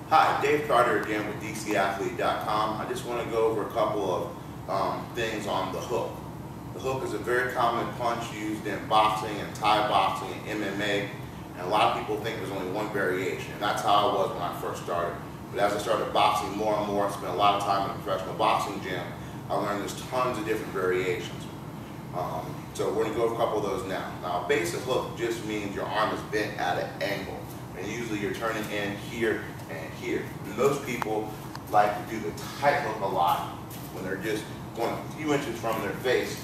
Hi, Dave Carter again with DCathlete.com. I just want to go over a couple of things on the hook. The hook is a very common punch used in boxing and Thai boxing and MMA, and a lot of people think there's only one variation, and that's how I was when I first started. But as I started boxing more and more, I spent a lot of time in a professional boxing gym, I learned there's tons of different variations. So we're going to go over a couple of those now. Now, a basic hook just means your arm is bent at an angle, and usually you're turning in here and here. And most people like to do the tight hook a lot when they're just going a few inches from their face,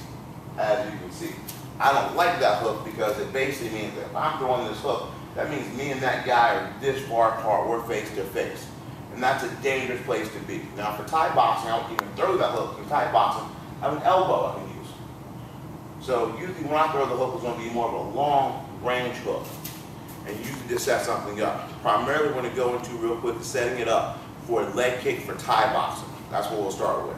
as you can see. I don't like that hook because it basically means that if I'm throwing this hook, that means me and that guy are this far apart, we're face to face. And that's a dangerous place to be. Now for Thai boxing, I don't even throw that hook. In Thai boxing, I have an elbow I can use. So usually when I throw the hook, it's going to be more of a long range hook. And you can just set something up. Primarily we're going to go into real quick setting it up for a leg kick for Thai boxing. That's what we'll start with.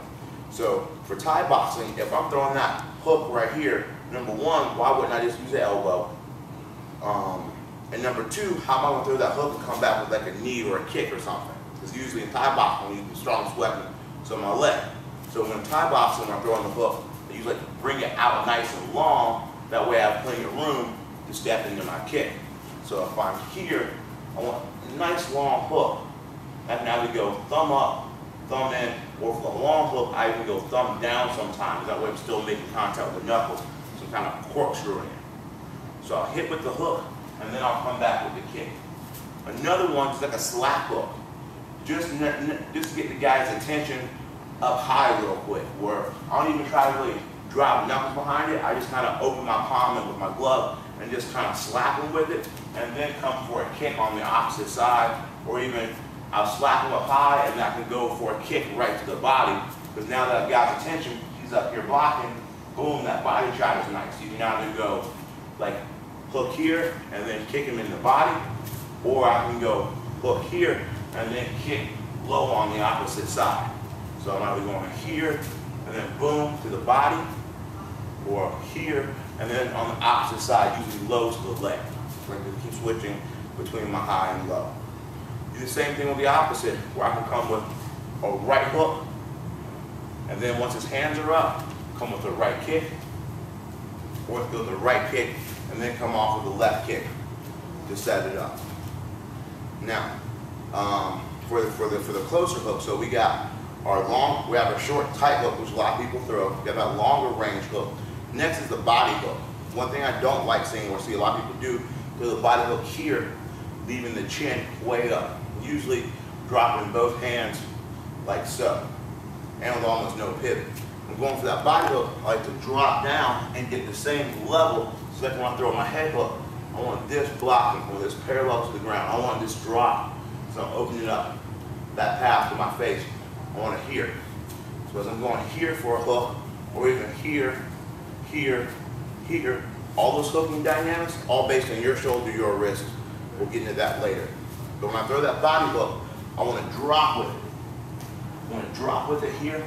So for Thai boxing, if I'm throwing that hook right here, number one, why wouldn't I just use the elbow? And number two, how am I going to throw that hook and come back with like a knee or a kick or something? Because usually in Thai boxing, we use the strongest weapon, so my leg. So when Thai boxing, when I'm throwing the hook, I usually like to bring it out nice and long. That way I have plenty of room to step into my kick. So if I'm here, I want a nice long hook. And now we go thumb up, thumb in, or for the long hook, I even go thumb down sometimes. That way I'm still making contact with the knuckles, some kind of corkscrewing. So I'll hit with the hook, and then I'll come back with the kick. Another one is like a slap hook. Just to get the guy's attention up high real quick, where I don't even try to really drive knuckles behind it. I just kind of open my palm in with my glove and just kind of slap him with it, and then come for a kick on the opposite side, or even I'll slap him up high and I can go for a kick right to the body, because now that I've got attention, he's up here blocking, boom, that body shot is nice. You can either go like hook here and then kick him in the body, or I can go hook here and then kick low on the opposite side. So I'm either going here and then boom to the body, or here and then on the opposite side, usually low to the leg. Like to keep switching between my high and low. Do the same thing with the opposite, where I can come with a right hook, and then once his hands are up, come with a right kick, or go the right kick and then come off with the left kick to set it up. Now, for the closer hook, so we got our long, we have a short tight hook, which a lot of people throw. We have that longer range hook. Next is the body hook. One thing I don't like seeing, or see a lot of people do the body hook here, leaving the chin way up. Usually dropping both hands like so, and with almost no pivot. I'm going for that body hook, I like to drop down and get the same level, so that when I throw my head hook, I want this blocking, or this parallel to the ground. I want this drop. So I'm opening up that path to my face. I want it here. So as I'm going here for a hook, or even here, here, here, all those hooking dynamics, all based on your shoulder, your wrist. We'll get into that later. But when I throw that body hook, I want to drop with it. I want to drop with it here,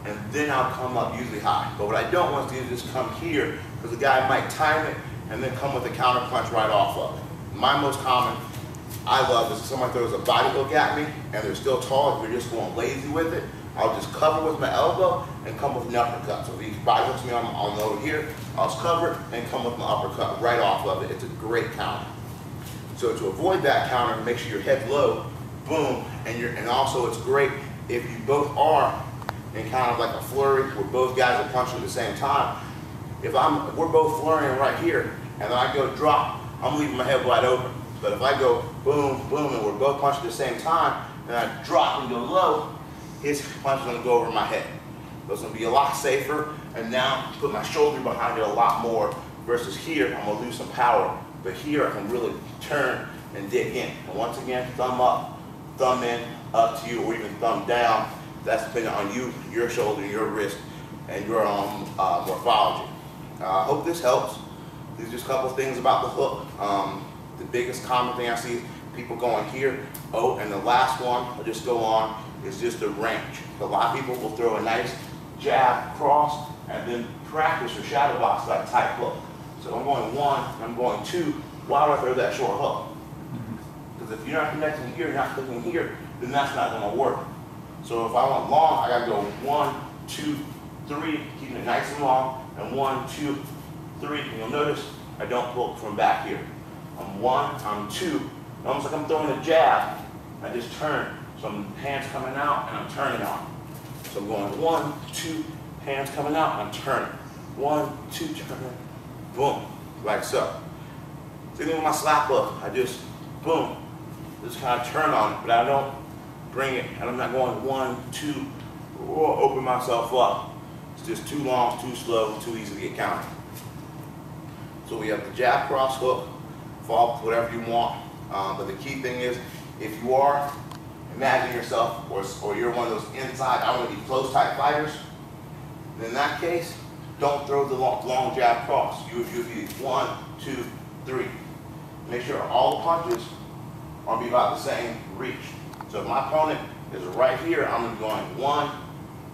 and then I'll come up usually high. But what I don't want to do is just come here, because the guy might time it and then come with a counter punch right off of it. My most common I love is if somebody throws a body hook at me and they're still tall, if they're just going lazy with it, I'll just cover with my elbow and come with an uppercut. So if he body hooks me on over here, I'll just cover it and come with my uppercut right off of it. It's a great counter. So to avoid that counter, make sure your head's low, boom, and also it's great if you both are in kind of like a flurry where both guys are punching at the same time. If we're both flurrying right here, and then I go drop, I'm leaving my head wide open. But if I go boom, boom, and we're both punching at the same time, and I drop and go low, his punch is going to go over my head. So it's going to be a lot safer, and now put my shoulder behind it a lot more, versus here, I'm going to lose some power. But here, I can really turn and dig in. And once again, thumb up, thumb in, up to you, or even thumb down. That's depending on you, your shoulder, your wrist, and your morphology. I hope this helps. These are just a couple things about the hook. The biggest common thing I see is people going here. Oh, and the last one, I'll just go on, is just the range. A lot of people will throw a nice jab, cross, and then practice or shadow box that tight hook. So I'm going one, I'm going two, why do I throw that short hook? Because Because if you're not connecting here, you're not clicking here, then that's not going to work. So if I want long, I got to go 1, 2, 3, keeping it nice and long, and 1, 2, 3. And you'll notice I don't pull from back here. I'm 1, I'm 2, almost like I'm throwing a jab. I just turn. So I'm hands coming out and I'm turning on. So I'm going 1, 2, hands coming out and I'm turning. 1, 2, turning, boom, like so. Same thing with my slap hook. I just, boom, just kind of turn on it, but I don't bring it, and I'm not going 1, 2, or open myself up. It's just too long, too slow, too easy to get counted. So we have the jab, cross, hook, fall, whatever you want. But the key thing is, if you are, imagine yourself, or you're one of those inside, I want to be close type fighters, then in that case, don't throw the long jab cross. You be 1, 2, 3. Make sure all the punches are be about the same reach. So if my opponent is right here, I'm going 1,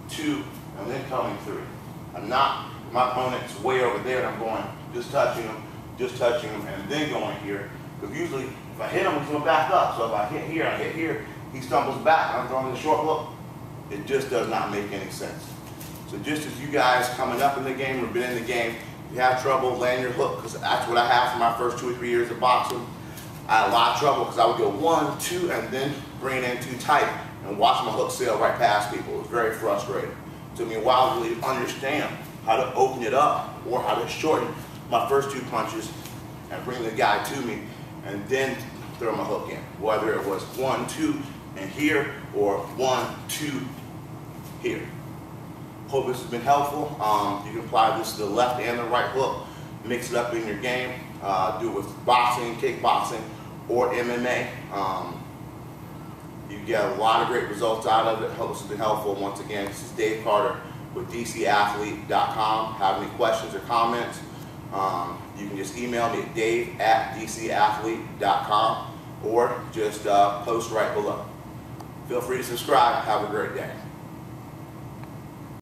2, and then coming 3. I'm not, my opponent's way over there, and I'm going, just touching him, and then going here. Because usually, if I hit him, he's going to back up. So if I hit here, he stumbles back, and I'm throwing the short hook. It just does not make any sense. So just as you guys coming up in the game or been in the game, if you have trouble landing your hook, because that's what I had for my first 2 or 3 years of boxing, I had a lot of trouble because I would go 1, 2, and then bring it in too tight and watch my hook sail right past people. It was very frustrating. It took me a while to really understand how to open it up or how to shorten my first 2 punches and bring the guy to me and then throw my hook in. Whether it was 1, 2, and here, or 1, 2, here. Hope this has been helpful. You can apply this to the left and the right hook. Mix it up in your game. Do it with boxing, kickboxing, or MMA. You get a lot of great results out of it. Hope this has been helpful. Once again, this is Dave Carter with DCathlete.com. Have any questions or comments, you can just email me at dave@dcathlete.com or just post right below. Feel free to subscribe. Have a great day.